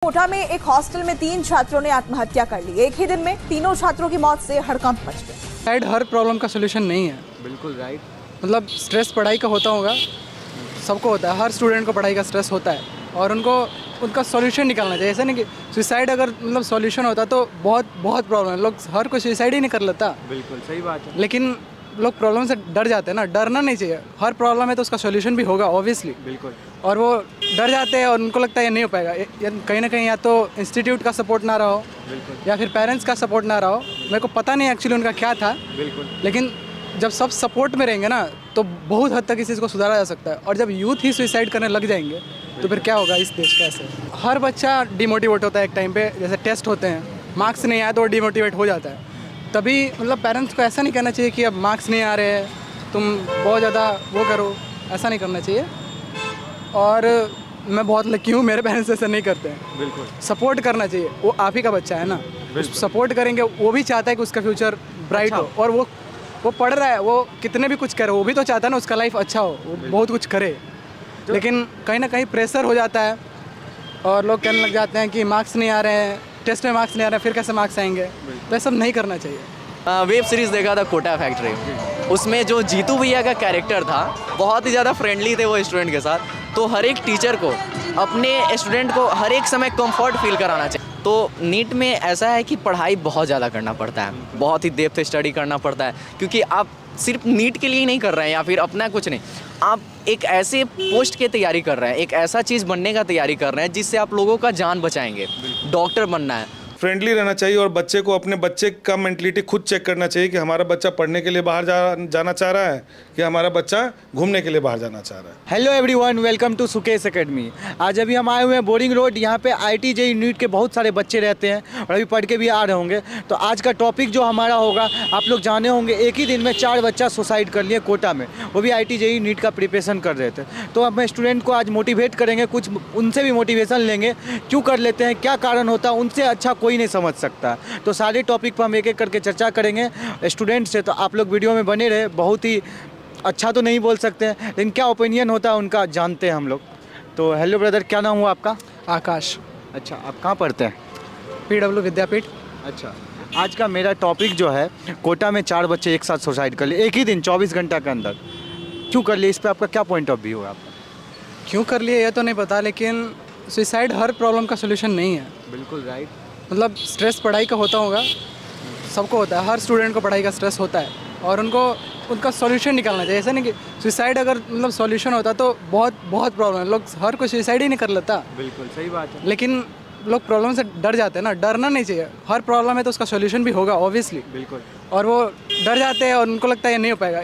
कोटा में एक हॉस्टल में 3 छात्रों ने आत्महत्या कर ली। एक ही दिन में तीनों छात्रों की मौत से हड़कंप मच गया। शायद हर प्रॉब्लम का सोल्यूशन नहीं है। बिल्कुल राइट। मतलब स्ट्रेस पढ़ाई का होता होगा, सबको होता है, हर स्टूडेंट को पढ़ाई का स्ट्रेस होता है और उनका सॉल्यूशन निकालना चाहिए। ऐसा नहीं कि सुसाइड अगर मतलब सॉल्यूशन होता तो बहुत प्रॉब्लम है, लोग हर कोई सुसाइड ही नहीं कर लेता। बिल्कुल सही बात है। लेकिन लोग प्रॉब्लम से डर जाते हैं ना, डरना नहीं चाहिए। हर प्रॉब्लम है तो उसका सॉल्यूशन भी होगा ऑब्वियसली। बिल्कुल। और वो डर जाते हैं और उनको लगता है ये नहीं हो पाएगा। कहीं ना कहीं या तो इंस्टीट्यूट का सपोर्ट ना रहा हो बिल्कुल। या फिर पेरेंट्स का सपोर्ट ना रहा हो। मेरे को पता नहीं एक्चुअली उनका क्या था। बिल्कुल। लेकिन जब सब सपोर्ट में रहेंगे ना तो बहुत हद तक इस चीज़ को सुधारा जा सकता है। और जब यूथ ही सुसाइड करने लग जाएंगे तो फिर क्या होगा इस देश का। ऐसे हर बच्चा डिमोटिवेट होता है एक टाइम पे, जैसे टेस्ट होते हैं, मार्क्स नहीं आया तो वो डिमोटिवेट हो जाता है। तभी मतलब पेरेंट्स को ऐसा नहीं कहना चाहिए कि अब मार्क्स नहीं आ रहे हैं तुम बहुत ज़्यादा वो करो, ऐसा नहीं करना चाहिए। और मैं बहुत लकी हूँ, मेरे पेरेंट्स ऐसा नहीं करते हैं। बिल्कुल। सपोर्ट करना चाहिए, वो आप ही का बच्चा है ना, सपोर्ट करेंगे। वो भी चाहता है कि उसका फ्यूचर ब्राइट हो और वो पढ़ रहा है, वो कितने भी कुछ करे, वो भी तो चाहता है ना उसका लाइफ अच्छा हो, वो बहुत कुछ करे। लेकिन कहीं ना कहीं प्रेशर हो जाता है और लोग कहने लग जाते हैं कि मार्क्स नहीं आ रहे हैं, टेस्ट में मार्क्स नहीं आ रहे हैं, फिर कैसे मार्क्स आएंगे। तो ये सब नहीं करना चाहिए। वेब सीरीज़ देखा था कोटा फैक्ट्री, उसमें जो जीतू भैया का कैरेक्टर था बहुत ही ज़्यादा फ्रेंडली थे वो स्टूडेंट के साथ। तो हर एक टीचर को अपने स्टूडेंट को हर एक समय कंफर्ट फील कराना चाहिए। तो नीट में ऐसा है कि पढ़ाई बहुत ज़्यादा करना पड़ता है, बहुत ही डेप्थ स्टडी करना पड़ता है, क्योंकि आप सिर्फ नीट के लिए ही नहीं कर रहे हैं या फिर अपना कुछ नहीं, आप एक ऐसे पोस्ट की तैयारी कर रहे हैं, एक ऐसा चीज़ बनने का तैयारी कर रहे हैं जिससे आप लोगों का जान बचाएंगे। डॉक्टर बनना है। फ्रेंडली रहना चाहिए और बच्चे को अपने बच्चे का मेंटलिटी खुद चेक करना चाहिए कि हमारा बच्चा पढ़ने के लिए बाहर जाना चाह रहा है कि हमारा बच्चा घूमने के लिए बाहर जाना चाह रहा है। Hello everyone, welcome to Sukesh academy. आज अभी हम आए हुए हैं बोरिंग रोड। यहाँ पे IIT JEE नीट के बहुत सारे बच्चे रहते हैं और अभी पढ़ के भी आ रहे होंगे। तो आज का टॉपिक जो हमारा होगा, आप लोग जाने होंगे, एक ही दिन में 4 बच्चा सुसाइड कर लिए कोटा में, वो भी IIT JEE नीट का प्रिपरेशन कर रहे थे। तो हम स्टूडेंट को आज मोटिवेट करेंगे, कुछ उनसे भी मोटिवेशन लेंगे, क्यों कर लेते हैं, क्या कारण होता है, उनसे अच्छा कोई नहीं समझ सकता। तो सारे टॉपिक पर हम एक एक करके चर्चा करेंगे स्टूडेंट से। तो आप लोग वीडियो में बने रहे। बहुत ही अच्छा तो नहीं बोल सकते हैं, लेकिन क्या ओपिनियन होता है उनका जानते हैं हम लोग। तो हेलो ब्रदर, क्या नाम हुआ आपका? आकाश। अच्छा, आप कहाँ पढ़ते हैं? PW विद्यापीठ। अच्छा, आज का मेरा टॉपिक जो है, कोटा में 4 बच्चे एक साथ सुसाइड कर लिए एक ही दिन 24 घंटा के अंदर। क्यों कर लिए, इस पर आपका क्या पॉइंट ऑफ व्यू है आपका? क्यों कर लिए ये तो नहीं पता, लेकिन सुसाइड हर प्रॉब्लम का सोल्यूशन नहीं है। बिल्कुल राइट। मतलब स्ट्रेस पढ़ाई का होता होगा, सबको होता है, हर स्टूडेंट को पढ़ाई का स्ट्रेस होता है और उनका सॉल्यूशन निकालना चाहिए। ऐसा नहीं कि सुसाइड अगर मतलब सॉल्यूशन होता तो बहुत प्रॉब्लम है, लोग हर कोई सुसाइड ही नहीं कर लेता। बिल्कुल सही बात है। लेकिन लोग प्रॉब्लम से डर जाते हैं ना, डरना नहीं चाहिए। हर प्रॉब्लम है तो उसका सॉल्यूशन भी होगा ऑब्वियसली। बिल्कुल। और वो डर जाते हैं और उनको लगता है ये नहीं हो पाएगा।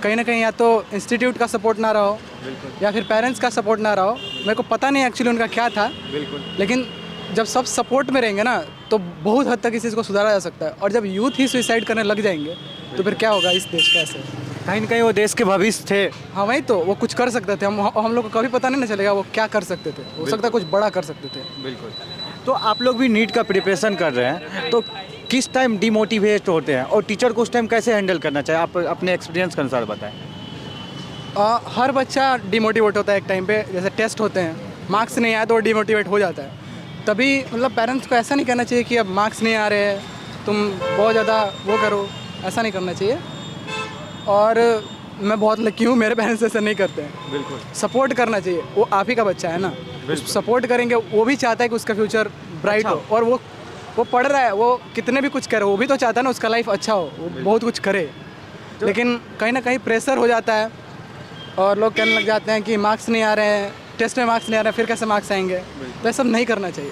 कहीं ना कहीं या तो इंस्टीट्यूट का सपोर्ट ना रहा हो बिल्कुल। या फिर पेरेंट्स का सपोर्ट ना रहा हो। मेरे को पता नहीं एक्चुअली उनका क्या था। बिल्कुल। लेकिन जब सब सपोर्ट में रहेंगे ना तो बहुत हद तक इस चीज़ को सुधारा जा सकता है। और जब यूथ ही सुसाइड करने लग जाएंगे तो फिर क्या होगा इस देश का। ऐसे कहीं ना कहीं वो देश के भविष्य थे। हाँ, वही तो, वो कुछ कर सकते थे। हम लोग को कभी पता नहीं ना चलेगा वो क्या कर सकते थे। हो सकता है कुछ बड़ा कर सकते थे। बिल्कुल। तो आप लोग भी नीट का प्रिपरेशन कर रहे हैं, तो किस टाइम डिमोटिवेट होते हैं और टीचर को उस टाइम कैसे हैंडल करना चाहिए, आप अपने एक्सपीरियंस के अनुसार बताएं। हर बच्चा डिमोटिवेट होता है एक टाइम पे, जैसे टेस्ट होते हैं, मार्क्स नहीं आया तो वो डिमोटिवेट हो जाता है। तभी मतलब पेरेंट्स को ऐसा नहीं कहना चाहिए कि अब मार्क्स नहीं आ रहे हैं तुम बहुत ज़्यादा वो करो, ऐसा नहीं करना चाहिए। और मैं बहुत लकी हूँ, मेरे पेरेंट्स ऐसा नहीं करते हैं। बिल्कुल। सपोर्ट करना चाहिए, वो आप ही का बच्चा है ना, सपोर्ट करेंगे। वो भी चाहता है कि उसका फ्यूचर ब्राइट हो और वो पढ़ रहा है, वो कितने भी कुछ करे, वो भी तो चाहता है ना उसका लाइफ अच्छा हो, वो बहुत कुछ करे। लेकिन कहीं ना कहीं प्रेशर हो जाता है और लोग कहने लग जाते हैं कि मार्क्स नहीं आ रहे हैं, टेस्ट में मार्क्स नहीं आ रहे हैं, फिर कैसे मार्क्स आएंगे। तो ये सब नहीं करना चाहिए।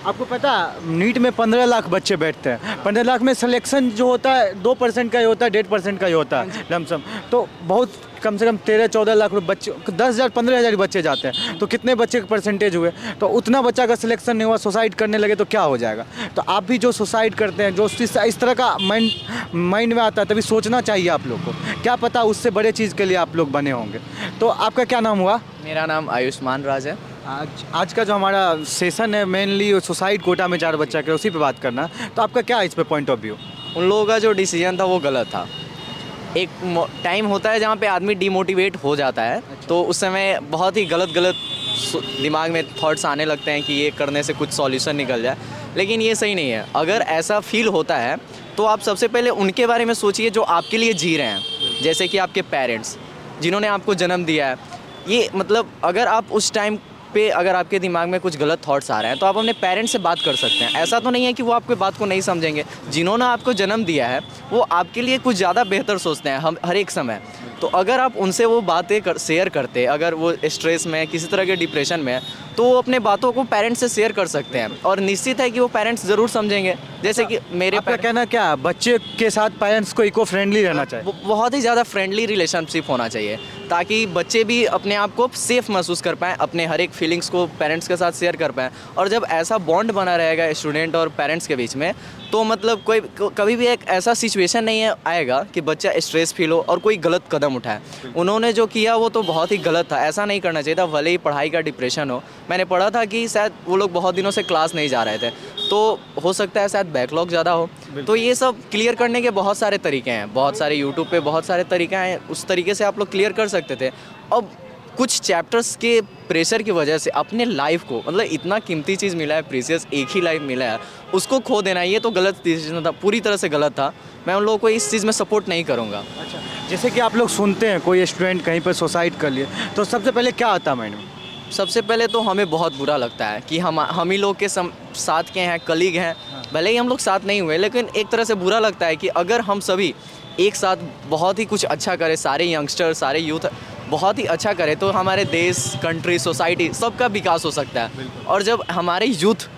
आपको पता है नीट में 15 लाख बच्चे बैठते हैं। 15 लाख में सिलेक्शन जो होता है 2% का ही होता है, 1.5% का ही होता है लमसम। तो बहुत कम से कम 13-14 लाख बच्चे, 10,000 15,000 बच्चे जाते हैं, तो कितने बच्चे का परसेंटेज हुए? तो उतना बच्चा का सिलेक्शन नहीं हुआ, सुसाइड करने लगे तो क्या हो जाएगा? तो आप भी जो सुसाइड करते हैं, जो इस तरह का माइंड में आता है, तभी सोचना चाहिए आप लोग को। क्या पता उससे बड़े चीज़ के लिए आप लोग बने होंगे। तो आपका क्या नाम हुआ? मेरा नाम आयुष्मान राज है। आज का जो हमारा सेशन है मेनली सुसाइड कोटा में 4 बच्चा के, उसी पे बात करना। तो आपका क्या इस पे पॉइंट ऑफ व्यू? उन लोगों का जो डिसीजन था वो गलत था। एक टाइम होता है जहाँ पे आदमी डिमोटिवेट हो जाता है, तो उस समय बहुत ही गलत दिमाग में थॉट्स आने लगते हैं कि ये करने से कुछ सॉल्यूशन निकल जाए, लेकिन ये सही नहीं है। अगर ऐसा फील होता है तो आप सबसे पहले उनके बारे में सोचिए जो आपके लिए जी रहे हैं, जैसे कि आपके पेरेंट्स जिन्होंने आपको जन्म दिया है। ये मतलब अगर आप उस टाइम पे अगर आपके दिमाग में कुछ गलत थॉट्स आ रहे हैं तो आप अपने पेरेंट्स से बात कर सकते हैं। ऐसा तो नहीं है कि वो आपकी बात को नहीं समझेंगे। जिन्होंने आपको जन्म दिया है वो आपके लिए कुछ ज़्यादा बेहतर सोचते हैं हम हर एक समय। तो अगर आप उनसे वो बातें शेयर करते, अगर वो स्ट्रेस में किसी तरह के डिप्रेशन में है, तो वो अपने बातों को पेरेंट्स से शेयर कर सकते हैं और निश्चित है कि वो पेरेंट्स ज़रूर समझेंगे। जैसे कि मेरे आपका कहना क्या है, बच्चे के साथ पेरेंट्स को इको फ्रेंडली रहना चाहिए? बहुत ही ज़्यादा फ्रेंडली रिलेशनशिप होना चाहिए ताकि बच्चे भी अपने आप को सेफ महसूस कर पाएँ, अपने हर एक फीलिंग्स को पेरेंट्स के साथ शेयर कर पाएँ। और जब ऐसा बॉन्ड बना रहेगा स्टूडेंट और पेरेंट्स के बीच में, तो मतलब कोई कभी भी एक ऐसा सिचुएशन नहीं आएगा कि बच्चा स्ट्रेस फील हो और कोई गलत कदम उठाए। उन्होंने जो किया वो तो बहुत ही गलत था, ऐसा नहीं करना चाहिए था। भले ही पढ़ाई का डिप्रेशन हो, मैंने पढ़ा था कि शायद वो लोग बहुत दिनों से क्लास नहीं जा रहे थे, तो हो सकता है शायद बैकलॉग ज़्यादा हो। तो ये सब क्लियर करने के बहुत सारे तरीके हैं, बहुत सारे यूट्यूब पे बहुत सारे तरीके हैं, उस तरीके से आप लोग क्लियर कर सकते थे। अब कुछ चैप्टर्स के प्रेशर की वजह से अपने लाइफ को, मतलब इतना कीमती चीज़ मिला है, प्रीशियस एक ही लाइफ मिला है, उसको खो देना ये तो गलत डिसीजन था, पूरी तरह से गलत था। मैं उन लोगों को इस चीज़ में सपोर्ट नहीं करूँगा। अच्छा, जैसे कि आप लोग सुनते हैं कोई स्टूडेंट कहीं पर सुसाइड कर लिए, तो सबसे पहले क्या आता है माइंड में? सबसे पहले तो हमें बहुत बुरा लगता है कि हम ही लोग के साथ के हैं, कलीग हैं, भले ही हम लोग साथ नहीं हुए, लेकिन एक तरह से बुरा लगता है कि अगर हम सभी एक साथ बहुत ही कुछ अच्छा करें, सारे यंगस्टर, सारे यूथ बहुत ही अच्छा करें, तो हमारे देश, कंट्री, सोसाइटी सबका विकास हो सकता है। और जब हमारे यूथ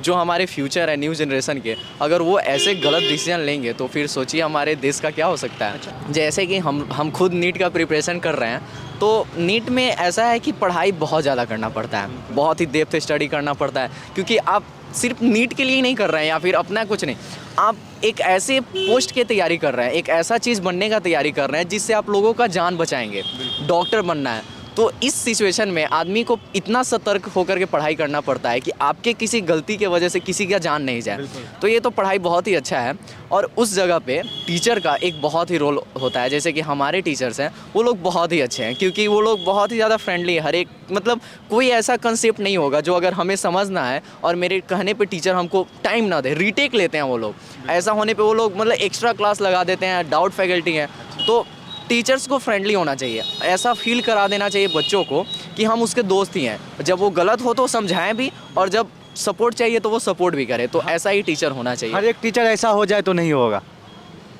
जो हमारे फ्यूचर है, न्यू जनरेशन के, अगर वो ऐसे गलत डिसीजन लेंगे तो फिर सोचिए हमारे देश का क्या हो सकता है। जैसे कि हम खुद नीट का प्रिपरेशन कर रहे हैं, तो नीट में ऐसा है कि पढ़ाई बहुत ज़्यादा करना पड़ता है, बहुत ही डेप्थ स्टडी करना पड़ता है, क्योंकि आप सिर्फ नीट के लिए ही नहीं कर रहे हैं या फिर अपना कुछ नहीं, आप एक ऐसे पोस्ट की तैयारी कर रहे हैं, एक ऐसा चीज़ बनने का तैयारी कर रहे हैं जिससे आप लोगों का जान बचाएंगे। डॉक्टर बनना है, तो इस सिचुएशन में आदमी को इतना सतर्क होकर के पढ़ाई करना पड़ता है कि आपके किसी गलती के वजह से किसी का जान नहीं जाए। तो ये तो पढ़ाई बहुत ही अच्छा है। और उस जगह पे टीचर का एक बहुत ही रोल होता है। जैसे कि हमारे टीचर्स हैं, वो लोग बहुत ही अच्छे हैं, क्योंकि वो लोग बहुत ही ज़्यादा फ्रेंडली है। हर एक मतलब कोई ऐसा कंसेप्ट नहीं होगा जो अगर हमें समझना है और मेरे कहने पे टीचर हमको टाइम ना दे, रीटेक लेते हैं वो लोग। ऐसा होने पे वो लोग मतलब एक्स्ट्रा क्लास लगा देते हैं, डाउट फैकल्टी हैं। तो टीचर्स को फ्रेंडली होना चाहिए, ऐसा फील करा देना चाहिए बच्चों को कि हम उसके दोस्त ही हैं। जब वो गलत हो तो समझाएं भी, और जब सपोर्ट चाहिए तो वो सपोर्ट भी करे। तो ऐसा ही टीचर होना चाहिए। हर एक टीचर ऐसा हो जाए तो नहीं होगा।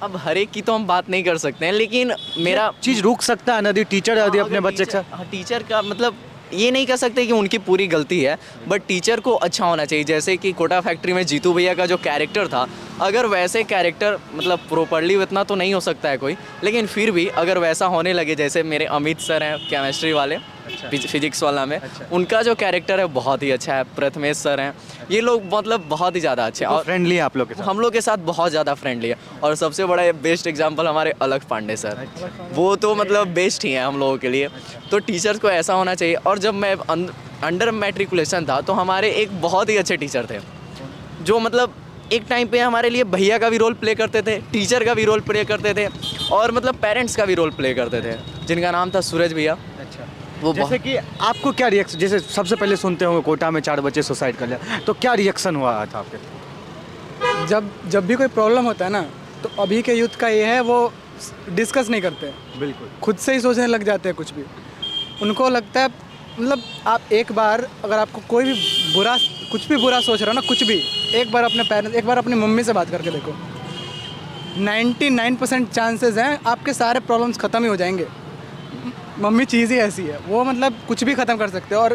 अब हर एक की तो हम बात नहीं कर सकते हैं, लेकिन मेरा चीज़ रुक सकता है ना, यदि टीचर यदि अपने बच्चे के साथ। टीचर का मतलब ये नहीं कह सकते कि उनकी पूरी गलती है, बट टीचर को अच्छा होना चाहिए। जैसे कि कोटा फैक्ट्री में जीतू भैया का जो कैरेक्टर था, अगर वैसे कैरेक्टर मतलब प्रॉपरली उतना तो नहीं हो सकता है कोई, लेकिन फिर भी अगर वैसा होने लगे, जैसे मेरे अमित सर हैं केमिस्ट्री वाले, फिजिक्स वाला में, उनका जो कैरेक्टर है बहुत ही अच्छा है। प्रथमेश सर हैं, ये लोग मतलब बहुत ही ज़्यादा अच्छे हैं और फ्रेंडली है आप लोग के साथ। हम लोग के साथ बहुत ज़्यादा फ्रेंडली है। और सबसे बड़ा बेस्ट एग्जांपल हमारे अलख पांडे सर, वो तो मतलब बेस्ट ही हैं हम लोगों के लिए। तो टीचर्स को ऐसा होना चाहिए। और जब मैं अंडर मैट्रिकुलेशन था तो हमारे एक बहुत ही अच्छे टीचर थे, जो मतलब एक टाइम पे हमारे लिए भैया का भी रोल प्ले करते थे, टीचर का भी रोल प्ले करते थे, और मतलब पेरेंट्स का भी रोल प्ले करते थे, जिनका नाम था सूरज भैया। वो जैसे कि आपको क्या रिएक्शन, जैसे सबसे पहले सुनते होंगे कोटा में 4 बच्चे सुसाइड कर लिया, तो क्या रिएक्शन हुआ था आपके? जब भी कोई प्रॉब्लम होता है ना, तो अभी के यूथ का ये है, वो डिस्कस नहीं करते, बिल्कुल खुद से ही सोचने लग जाते हैं कुछ भी। उनको लगता है मतलब आप एक बार अगर आपको कोई भी कुछ भी बुरा सोच रहा हो ना, कुछ भी, एक बार अपने पेरेंट्स, एक बार अपनी मम्मी से बात करके देखो, 99% चांसेस हैं आपके सारे प्रॉब्लम्स ख़त्म ही हो जाएंगे। मम्मी चीज़ ही ऐसी है, वो मतलब कुछ भी ख़त्म कर सकते हैं। और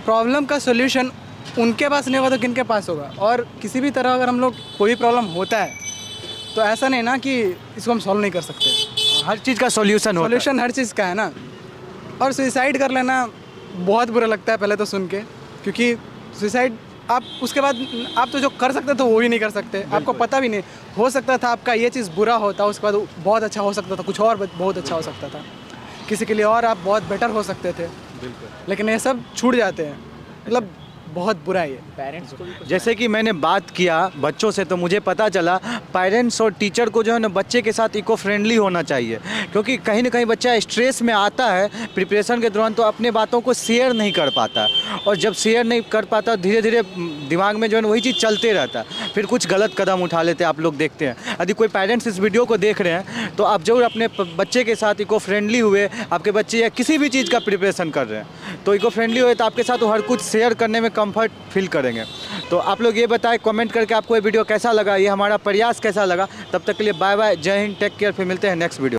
प्रॉब्लम का सोल्यूशन उनके पास नहीं होगा तो किनके पास होगा। और किसी भी तरह अगर हम लोग कोई प्रॉब्लम होता है तो ऐसा नहीं ना कि इसको हम सॉल्व नहीं कर सकते, हर चीज़ का सॉल्यूशन हर चीज़ का है ना। और सुसाइड कर लेना बहुत बुरा लगता है पहले तो सुन के, क्योंकि सुसाइड आप उसके बाद आप तो जो कर सकते थे वो भी नहीं कर सकते, आपको पता भी नहीं। हो सकता था आपका ये चीज़ बुरा होता, उसके बाद बहुत अच्छा हो सकता था, कुछ और बहुत अच्छा हो सकता था, किसी के लिए और आप बहुत बेटर हो सकते थे, लेकिन ये सब छूट जाते हैं। मतलब बहुत बुरा है ये। पेरेंट्स को भी जैसे कि मैंने बात किया बच्चों से तो मुझे पता चला पेरेंट्स और टीचर को जो है ना बच्चे के साथ इको फ्रेंडली होना चाहिए, क्योंकि कहीं ना कहीं बच्चा स्ट्रेस में आता है प्रिपरेशन के दौरान तो अपने बातों को शेयर नहीं कर पाता, और जब शेयर नहीं कर पाता धीरे धीरे दिमाग में जो है ना वही चीज़ चलते रहता है, फिर कुछ गलत कदम उठा लेते हैं। आप लोग देखते हैं, यदि कोई पेरेंट्स इस वीडियो को देख रहे हैं तो आप जरूर अपने बच्चे के साथ इको फ्रेंडली हुए, आपके बच्चे या किसी भी चीज़ का प्रिपरेशन कर रहे हैं तो इको फ्रेंडली हुए तो आपके साथ वो हर कुछ शेयर करने में कंफर्ट फील करेंगे। तो आप लोग ये बताएं कमेंट करके आपको ये वीडियो कैसा लगा, ये हमारा प्रयास कैसा लगा। तब तक के लिए बाय बाय, जय हिंद, टेक केयर, फिर मिलते हैं नेक्स्ट वीडियो।